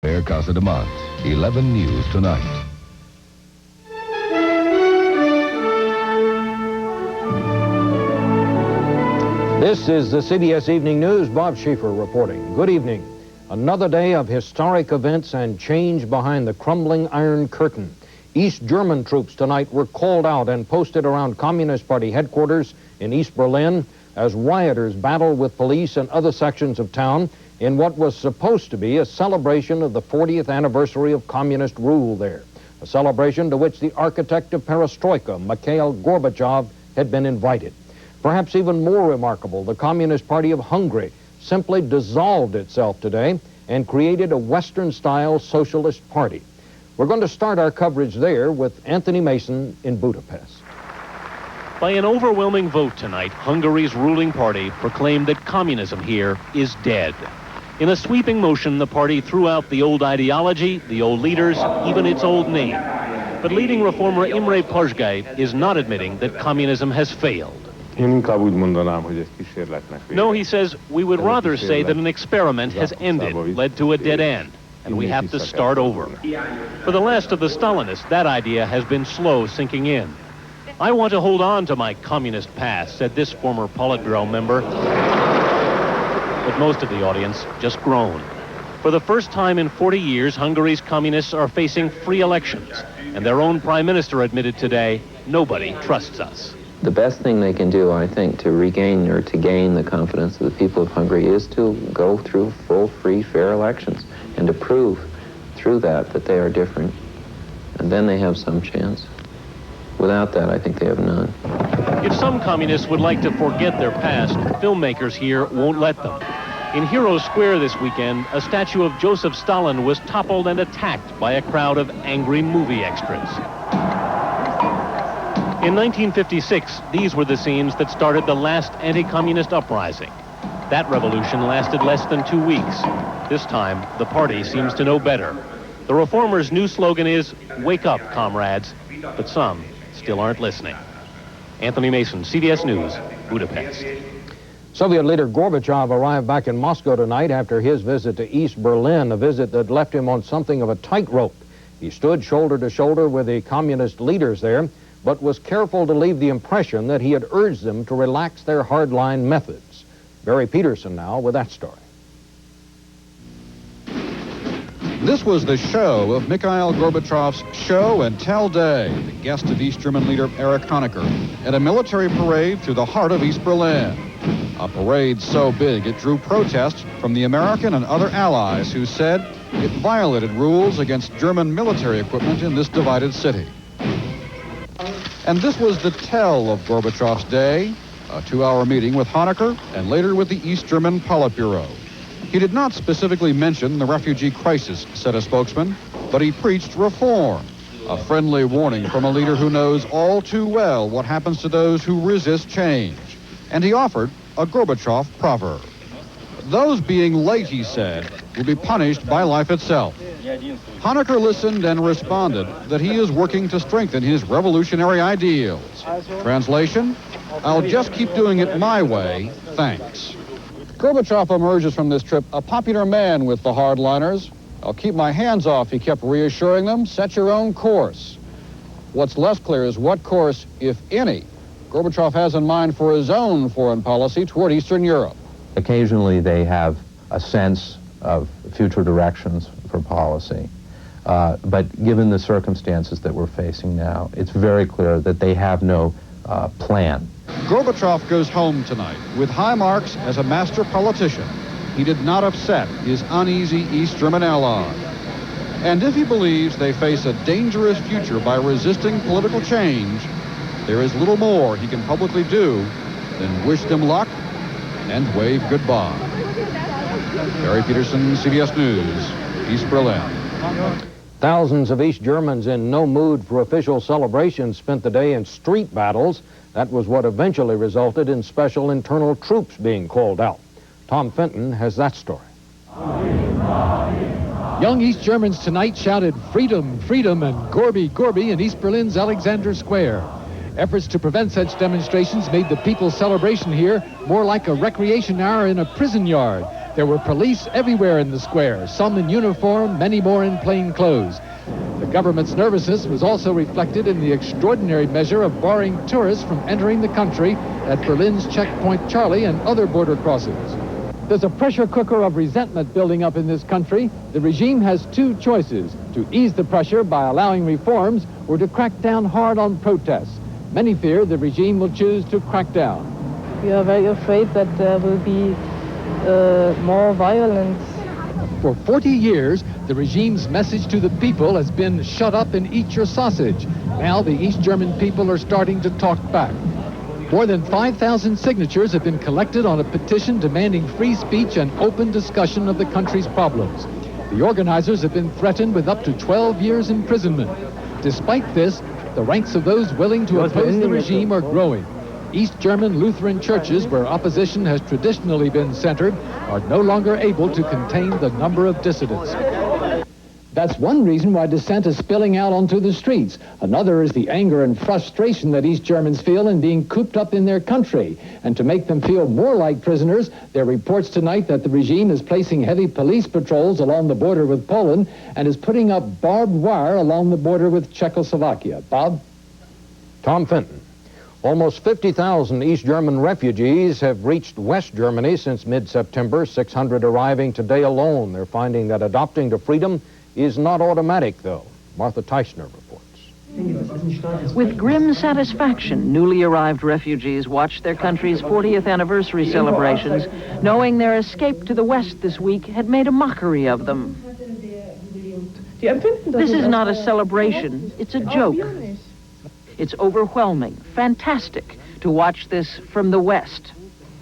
Air Casa de Mont, 11 News Tonight. This is the CBS Evening News. Bob Schieffer reporting. Good evening. Another day of historic events and change behind the crumbling Iron Curtain. East German troops tonight were called out and posted around Communist Party headquarters in East Berlin as rioters battled with police and other sections of town in what was supposed to be a celebration of the 40th anniversary of communist rule there, a celebration to which the architect of perestroika, Mikhail Gorbachev, had been invited. Perhaps even more remarkable, the Communist Party of Hungary simply dissolved itself today and created a Western-style socialist party. We're going to start our coverage there with Anthony Mason in Budapest. By an overwhelming vote tonight, Hungary's ruling party proclaimed that communism here is dead. In a sweeping motion, the party threw out the old ideology, the old leaders, even its old name. But leading reformer Imre Pazsgai is not admitting that communism has failed. No, he says, we would rather say that an experiment has ended, led to a dead end, and we have to start over. For the last of the Stalinists, that idea has been slow sinking in. I want to hold on to my communist past, said this former Politburo member. But most of the audience just groaned. For the first time in 40 years, Hungary's communists are facing free elections, and their own prime minister admitted today, nobody trusts us. The best thing they can do, I think, to regain or to gain the confidence of the people of Hungary is to go through full, free, fair elections and to prove through that they are different. And then they have some chance. Without that, I think they have none. If some communists would like to forget their past, filmmakers here won't let them. In Heroes Square this weekend, a statue of Joseph Stalin was toppled and attacked by a crowd of angry movie extras. In 1956, these were the scenes that started the last anti-communist uprising. That revolution lasted less than 2 weeks. This time, the party seems to know better. The reformers' new slogan is, "Wake up, comrades," but some still aren't listening. Anthony Mason, CBS News, Budapest. Soviet leader Gorbachev arrived back in Moscow tonight after his visit to East Berlin, a visit that left him on something of a tightrope. He stood shoulder to shoulder with the communist leaders there, but was careful to leave the impression that he had urged them to relax their hardline methods. Barry Peterson now with that story. This was the show of Mikhail Gorbachev's show and tell day, the guest of East German leader Erich Honecker, at a military parade through the heart of East Berlin. A parade so big it drew protests from the American and other allies who said it violated rules against German military equipment in this divided city. And this was the tell of Gorbachev's day, a 2-hour meeting with Honecker and later with the East German Politburo. He did not specifically mention the refugee crisis, said a spokesman, but he preached reform, a friendly warning from a leader who knows all too well what happens to those who resist change. And he offered a Gorbachev proverb. Those being late, he said, will be punished by life itself. Honecker listened and responded that he is working to strengthen his revolutionary ideals. Translation, I'll just keep doing it my way, thanks. Gorbachev emerges from this trip a popular man with the hardliners. I'll keep my hands off, he kept reassuring them. Set your own course. What's less clear is what course, if any, Gorbachev has in mind for his own foreign policy toward Eastern Europe. Occasionally they have a sense of future directions for policy. But given the circumstances that we're facing now, it's very clear that they have no plan. Gorbachev goes home tonight with high marks as a master politician. He did not upset his uneasy East German ally. And if he believes they face a dangerous future by resisting political change, there is little more he can publicly do than wish them luck and wave goodbye. Barry Peterson, CBS News, East Berlin. Thousands of East Germans in no mood for official celebrations spent the day in street battles. That was what eventually resulted in special internal troops being called out. Tom Fenton has that story. Young East Germans tonight shouted "Freedom, freedom," and "Gorby, Gorby" in East Berlin's Alexander Square. Efforts to prevent such demonstrations made the people's celebration here more like a recreation hour in a prison yard. There were police everywhere in the square, some in uniform, many more in plain clothes. The government's nervousness was also reflected in the extraordinary measure of barring tourists from entering the country at Berlin's Checkpoint Charlie and other border crossings. There's a pressure cooker of resentment building up in this country. The regime has two choices: to ease the pressure by allowing reforms or to crack down hard on protests. Many fear the regime will choose to crack down. We are very afraid that there will be more violence. For 40 years, the regime's message to the people has been shut up and eat your sausage. Now the East German people are starting to talk back. More than 5,000 signatures have been collected on a petition demanding free speech and open discussion of the country's problems. The organizers have been threatened with up to 12 years imprisonment. Despite this, the ranks of those willing to oppose the regime are growing. East German Lutheran churches, where opposition has traditionally been centered, are no longer able to contain the number of dissidents. That's one reason why dissent is spilling out onto the streets. Another is the anger and frustration that East Germans feel in being cooped up in their country. And to make them feel more like prisoners, there are reports tonight that the regime is placing heavy police patrols along the border with Poland and is putting up barbed wire along the border with Czechoslovakia. Bob? Tom Fenton. Almost 50,000 East German refugees have reached West Germany since mid-September, 600 arriving today alone. They're finding that adopting to freedom is not automatic, though. Martha Teichner reports. With grim satisfaction, newly arrived refugees watched their country's 40th anniversary celebrations, knowing their escape to the West this week had made a mockery of them. This is not a celebration, it's a joke. It's overwhelming, fantastic, to watch this from the West.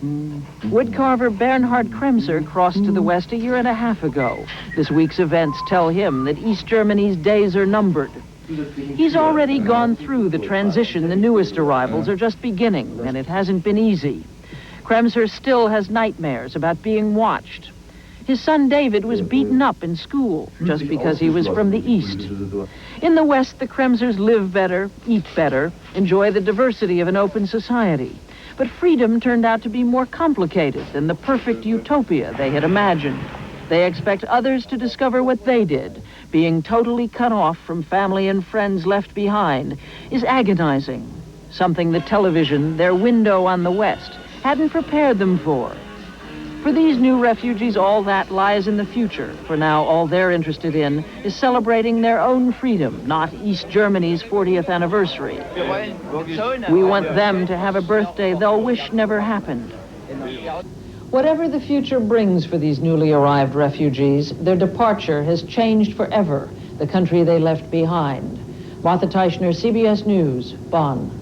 Woodcarver Bernhard Kremser crossed to the West a year and a half ago. This week's events tell him that East Germany's days are numbered. He's already gone through the transition. The newest arrivals are just beginning, and it hasn't been easy. Kremser still has nightmares about being watched. His son David was beaten up in school just because he was from the East. In the West, the Kremsers live better, eat better, enjoy the diversity of an open society. But freedom turned out to be more complicated than the perfect utopia they had imagined. They expect others to discover what they did. Being totally cut off from family and friends left behind is agonizing, something the television, their window on the West, hadn't prepared them for. For these new refugees, all that lies in the future. For now, all they're interested in is celebrating their own freedom, not East Germany's 40th anniversary. We want them to have a birthday they'll wish never happened. Whatever the future brings for these newly arrived refugees, their departure has changed forever the country they left behind. Martha Teichner, CBS News, Bonn.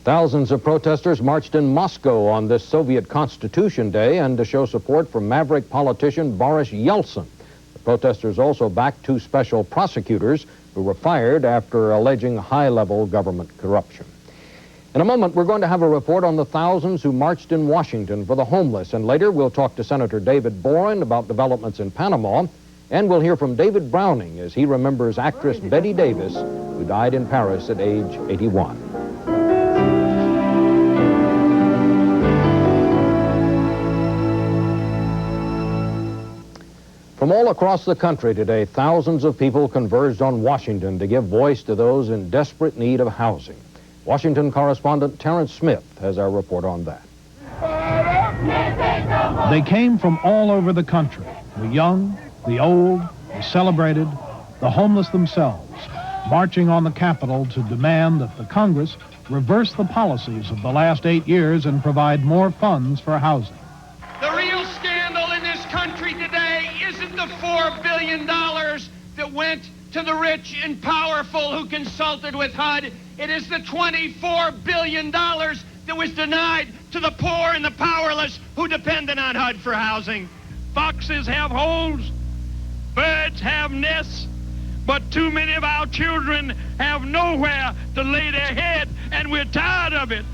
Thousands of protesters marched in Moscow on this Soviet Constitution Day and to show support for maverick politician Boris Yeltsin. The protesters also backed two special prosecutors who were fired after alleging high-level government corruption. In a moment, we're going to have a report on the thousands who marched in Washington for the homeless, and later we'll talk to Senator David Boren about developments in Panama, and we'll hear from David Browning as he remembers actress Bette Davis, who died in Paris at age 81. From all across the country today, thousands of people converged on Washington to give voice to those in desperate need of housing. Washington correspondent Terrence Smith has our report on that. They came from all over the country, the young, the old, the celebrated, the homeless themselves, marching on the Capitol to demand that the Congress reverse the policies of the last 8 years and provide more funds for housing. The real scandal in this country today isn't the $4 billion that went to the rich and powerful who consulted with HUD. It is the $24 billion that was denied to the poor and the powerless who depended on HUD for housing. Foxes have holes, birds have nests, but too many of our children have nowhere to lay their head, and we're tired of it.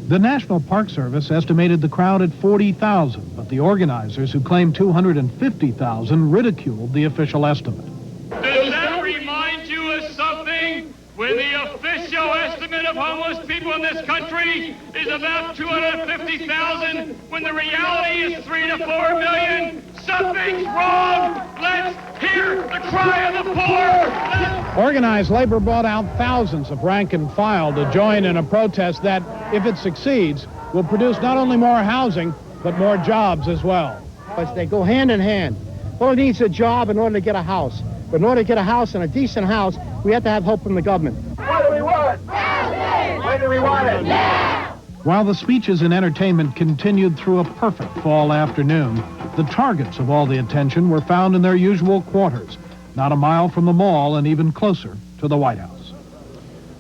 The National Park Service estimated the crowd at 40,000, but the organizers, who claimed 250,000, ridiculed the official estimate. Does that remind you of something? When the official estimate of homeless people in this country is about 250,000 when the reality is 3 to 4 million. Something's wrong. Let's hear the cry of the poor. Organized labor brought out thousands of rank and file to join in a protest that, if it succeeds, will produce not only more housing, but more jobs as well. They go hand in hand. All needs a job in order to get a house. But in order to get a house, and a decent house, we have to have hope from the government. What do we want? Housing! When do we want it? Now! While the speeches and entertainment continued through a perfect fall afternoon, the targets of all the attention were found in their usual quarters, not a mile from the mall and even closer to the White House.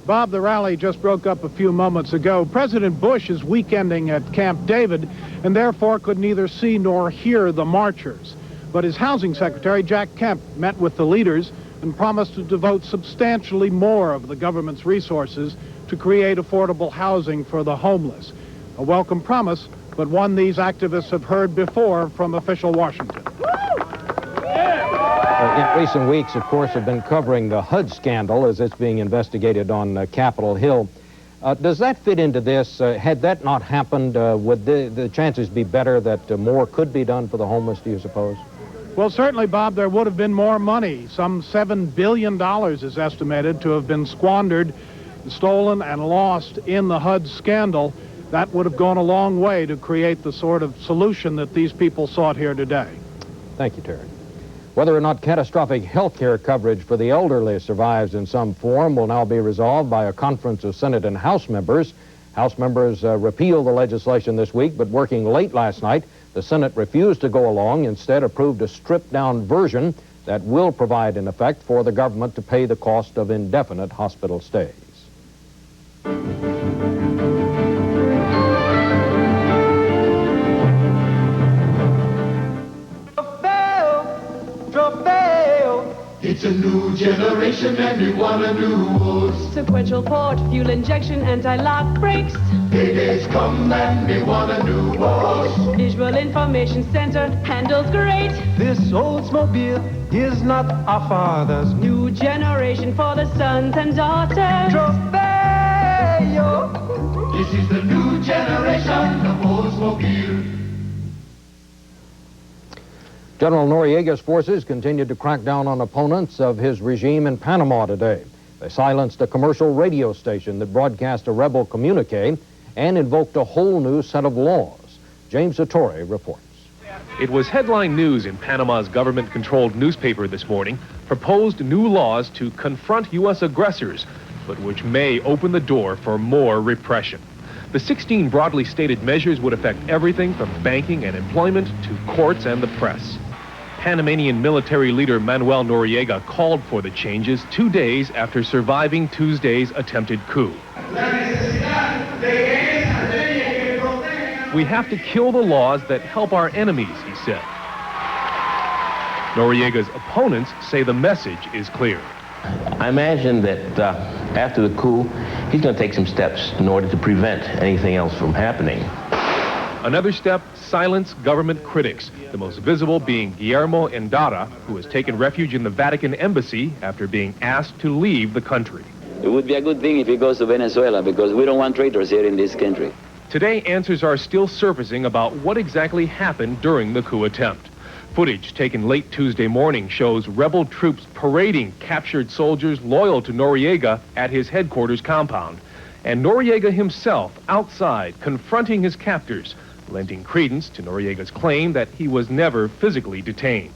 Bob, the rally just broke up a few moments ago. President Bush is weekending at Camp David and therefore could neither see nor hear the marchers. But his housing secretary, Jack Kemp, met with the leaders and promised to devote substantially more of the government's resources to create affordable housing for the homeless. A welcome promise, but one these activists have heard before from official Washington. In recent weeks, of course, have been covering the HUD scandal as it's being investigated on Capitol Hill. Does that fit into this? Had that not happened, would the chances be better that more could be done for the homeless, do you suppose? Well, certainly, Bob, there would have been more money. Some $7 billion is estimated to have been squandered, stolen, and lost in the HUD scandal. That would have gone a long way to create the sort of solution that these people sought here today. Thank you, Terry. Whether or not catastrophic health care coverage for the elderly survives in some form will now be resolved by a conference of Senate and House members. House members repealed the legislation this week, but working late last night, the Senate refused to go along, instead approved a stripped-down version that will provide, in effect, for the government to pay the cost of indefinite hospital stays. It's a new generation and we want a new horse. Sequential port, fuel injection, anti-lock brakes. Paydays come and we want a new horse. Visual information center handles great. This Oldsmobile is not our father's. New generation for the sons and daughters. Trofeo. This is the new generation of Oldsmobile. General Noriega's forces continued to crack down on opponents of his regime in Panama today. They silenced a commercial radio station that broadcast a rebel communique and invoked a whole new set of laws. James Satori reports. It was headline news in Panama's government-controlled newspaper this morning. Proposed new laws to confront U.S. aggressors, but which may open the door for more repression. The 16 broadly stated measures would affect everything from banking and employment to courts and the press. Panamanian military leader Manuel Noriega called for the changes 2 days after surviving Tuesday's attempted coup. We have to kill the laws that help our enemies, he said. Noriega's opponents say the message is clear. I imagine that after the coup, he's going to take some steps in order to prevent anything else from happening. Another step, silence government critics, the most visible being Guillermo Endara, who has taken refuge in the Vatican embassy after being asked to leave the country. It would be a good thing if he goes to Venezuela, because we don't want traitors here in this country. Today, answers are still surfacing about what exactly happened during the coup attempt. Footage taken late Tuesday morning shows rebel troops parading captured soldiers loyal to Noriega at his headquarters compound, and Noriega himself outside confronting his captors, lending credence to Noriega's claim that he was never physically detained.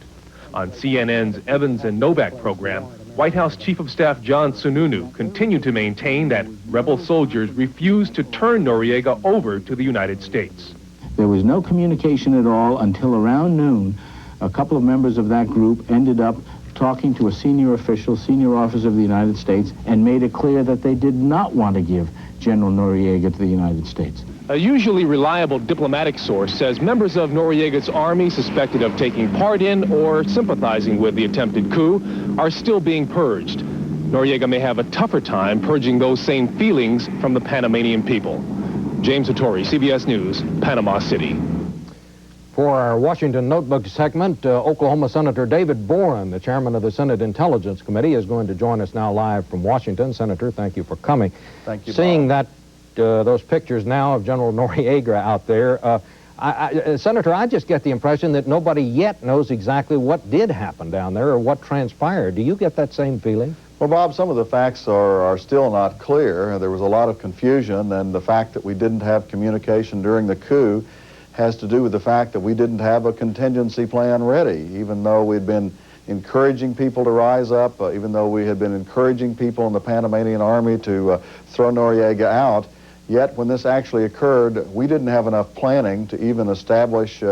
On CNN's Evans and Novak program, White House Chief of Staff John Sununu continued to maintain that rebel soldiers refused to turn Noriega over to the United States. There was no communication at all until around noon. A couple of members of that group ended up talking to a senior official, senior officer of the United States, and made it clear that they did not want to give General Noriega to the United States. A usually reliable diplomatic source says members of Noriega's army suspected of taking part in or sympathizing with the attempted coup are still being purged. Noriega may have a tougher time purging those same feelings from the Panamanian people. James Satori, CBS News, Panama City. For our Washington Notebook segment, Oklahoma Senator David Boren, the chairman of the Senate Intelligence Committee, is going to join us now live from Washington. Senator, thank you for coming. Thank you, Seeing Bob. that those pictures now of General Noriega out there. Senator, I just get the impression that nobody yet knows exactly what did happen down there or what transpired. Do you get that same feeling? Well, Bob, some of the facts are still not clear. There was a lot of confusion, and the fact that we didn't have communication during the coup has to do with the fact that we didn't have a contingency plan ready, even though we'd been encouraging people to rise up, even though we had been encouraging people in the Panamanian army to throw Noriega out. Yet, when this actually occurred, we didn't have enough planning to even establish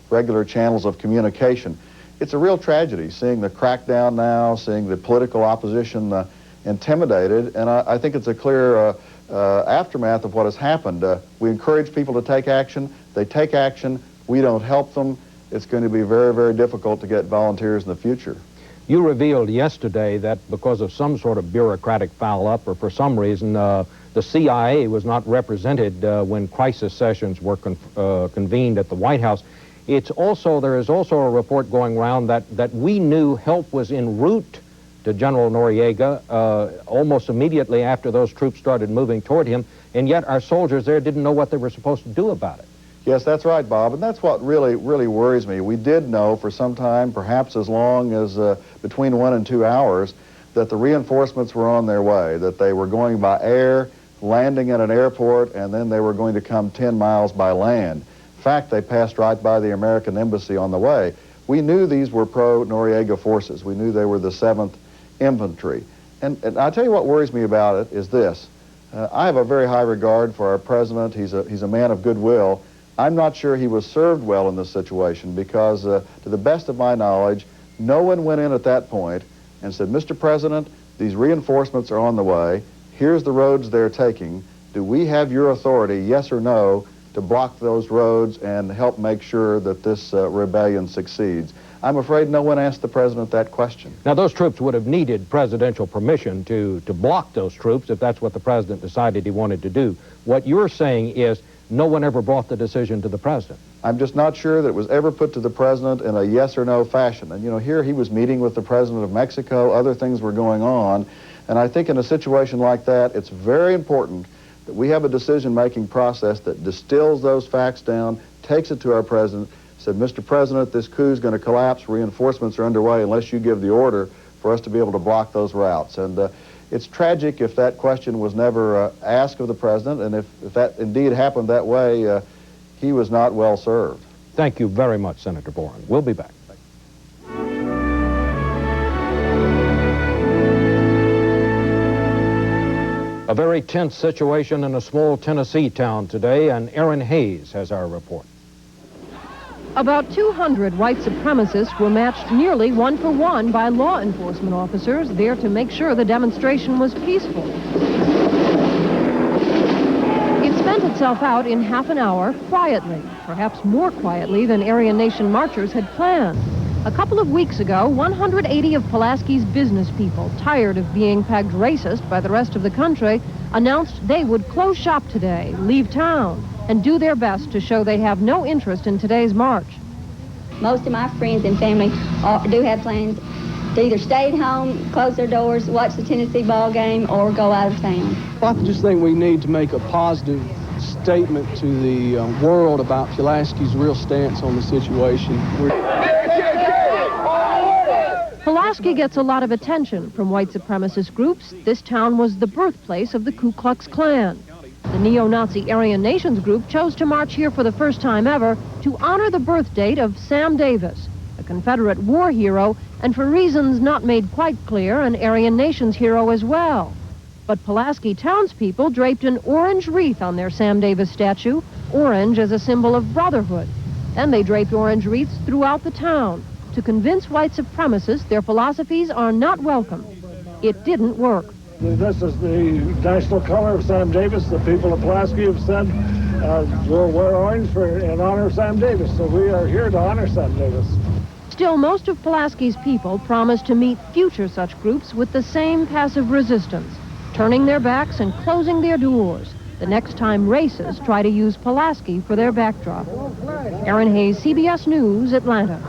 regular channels of communication. It's a real tragedy seeing the crackdown now, seeing the political opposition intimidated, and I think it's a clear aftermath of what has happened. We encourage people to take action. They take action. We don't help them. It's going to be very, very difficult to get volunteers in the future. You revealed yesterday that because of some sort of bureaucratic foul-up or for some reason, the CIA was not represented when crisis sessions were convened at the White House. There is also a report going around that we knew help was en route to General Noriega almost immediately after those troops started moving toward him, and yet our soldiers there didn't know what they were supposed to do about it. Yes, that's right, Bob, and that's what really worries me. We did know for some time, perhaps as long as between 1 and 2 hours, that the reinforcements were on their way, that they were going by air, landing at an airport, and then they were going to come 10 miles by land. In fact, they passed right by the American embassy on the way. We knew these were pro-Noriega forces. We knew they were the 7th Infantry. And I'll tell you what worries me about it is this. I have a very high regard for our president. He's a man of goodwill. I'm not sure he was served well in this situation because, to the best of my knowledge, no one went in at that point and said, Mr. President, these reinforcements are on the way. Here's the roads they're taking. Do we have your authority, yes or no, to block those roads and help make sure that this rebellion succeeds? I'm afraid no one asked the president that question. Now, those troops would have needed presidential permission to block those troops if that's what the president decided he wanted to do. What you're saying is no one ever brought the decision to the president. I'm just not sure that it was ever put to the president in a yes or no fashion. And, you know, here he was meeting with the president of Mexico, other things were going on, and I think in a situation like that, it's very important that we have a decision-making process that distills those facts down, takes it to our president, said, Mr. President, this coup is going to collapse, reinforcements are underway unless you give the order for us to be able to block those routes. And it's tragic if that question was never asked of the president, and if that indeed happened that way, he was not well served. Thank you very much, Senator Boren. We'll be back. A very tense situation in a small Tennessee town today, and Aaron Hayes has our report. About 200 white supremacists were matched nearly 1-for-1 by law enforcement officers there to make sure the demonstration was peaceful. It spent itself out in half an hour, quietly, perhaps more quietly than Aryan Nation marchers had planned. A couple of weeks ago, 180 of Pulaski's business people, tired of being pegged racist by the rest of the country, announced they would close shop today, leave town, and do their best to show they have no interest in today's march. Most of my friends and family do have plans to either stay at home, close their doors, watch the Tennessee ball game, or go out of town. I just think we need to make a positive statement to the world about Pulaski's real stance on the situation. Pulaski gets a lot of attention from white supremacist groups. This town was the birthplace of the Ku Klux Klan. The neo-Nazi Aryan Nations group chose to march here for the first time ever to honor the birth date of Sam Davis, a Confederate war hero, and for reasons not made quite clear, an Aryan Nations hero as well. But Pulaski townspeople draped an orange wreath on their Sam Davis statue, orange as a symbol of brotherhood. Then they draped orange wreaths throughout the town to convince white supremacists their philosophies are not welcome. It didn't work. This is the national color of Sam Davis. The people of Pulaski have said we'll wear orange in honor of Sam Davis, so we are here to honor Sam Davis. Still, most of Pulaski's people promised to meet future such groups with the same passive resistance, turning their backs and closing their doors the next time racists try to use Pulaski for their backdrop. Aaron Hayes, CBS News, Atlanta.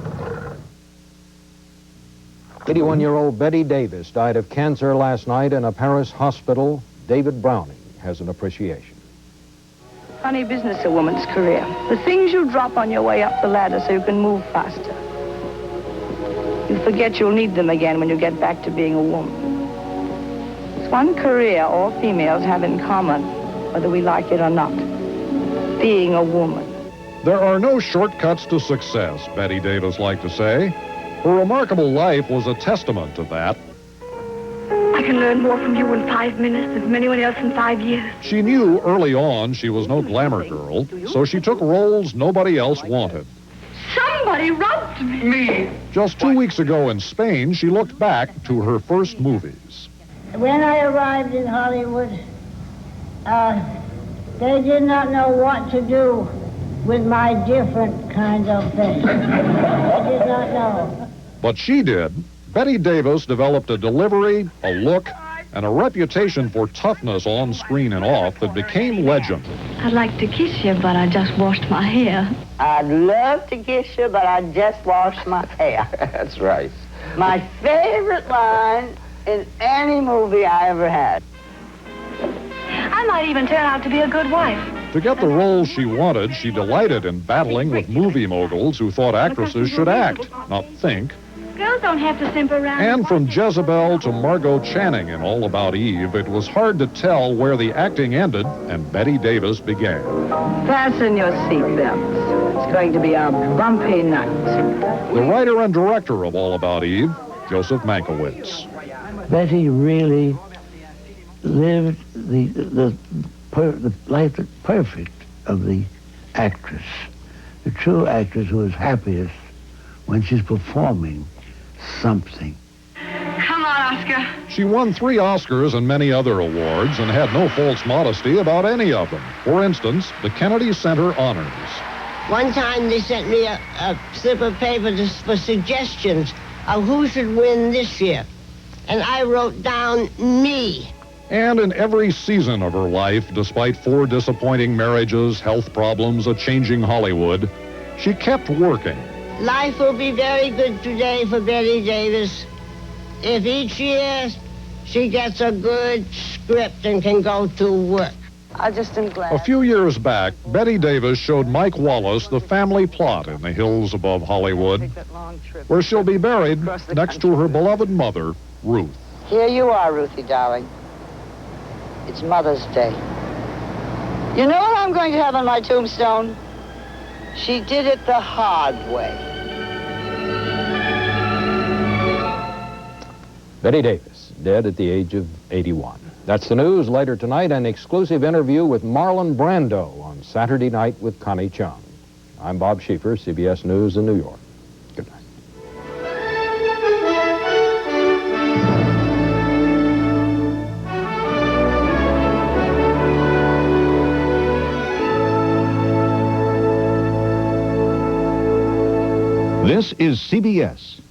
81-year-old Bette Davis died of cancer last night in a Paris hospital. David Browning has an appreciation. funny business, a woman's career. The things you drop on your way up the ladder so you can move faster. You forget you'll need them again when you get back to being a woman. It's one career all females have in common, whether we like it or not. Being a woman. There are no shortcuts to success, Bette Davis liked to say. Her remarkable life was a testament to that. I can learn more from you in 5 minutes than from anyone else in 5 years. She knew early on she was no glamour girl, so she took roles nobody else wanted. Somebody robbed me. Just 2 weeks ago in Spain, she looked back to her first movies. When I arrived in Hollywood, they did not know what to do with my different kind of thing. They did not know. But she did. Bette Davis developed a delivery, a look, and a reputation for toughness on screen and off that became legend. I'd like to kiss you, but I just washed my hair. I'd love to kiss you, but I just washed my hair. That's right. My favorite line in any movie I ever had. I might even turn out to be a good wife. To get the roles she wanted, she delighted in battling with movie moguls who thought actresses should act, not think. Girls don't have to simp around. And from Jezebel to Margot Channing in All About Eve, it was hard to tell where the acting ended and Bette Davis began. Fasten your seatbelts. It's going to be a bumpy night. The writer and director of All About Eve, Joseph Mankiewicz. Bette really lived the life that's perfect of the actress, the true actress who is happiest when she's performing something. Come on, Oscar. She won 3 Oscars and many other awards and had no false modesty about any of them. For instance, the Kennedy Center Honors. One time they sent me a slip of paper for suggestions of who should win this year. And I wrote down me. And in every season of her life, despite 4 disappointing marriages, health problems, a changing Hollywood, she kept working. Life will be very good today for Bette Davis if each year she gets a good script and can go to work. I just am glad. A few years back, Bette Davis showed Mike Wallace the family plot in the hills above Hollywood, where she'll be buried next to her beloved mother, Ruth. Here you are, Ruthie, darling. It's Mother's Day. You know what I'm going to have on my tombstone? She did it the hard way. Bette Davis, dead at the age of 81. That's the news. Later tonight, an exclusive interview with Marlon Brando on Saturday Night with Connie Chung. I'm Bob Schieffer, CBS News in New York. Good night. This is CBS.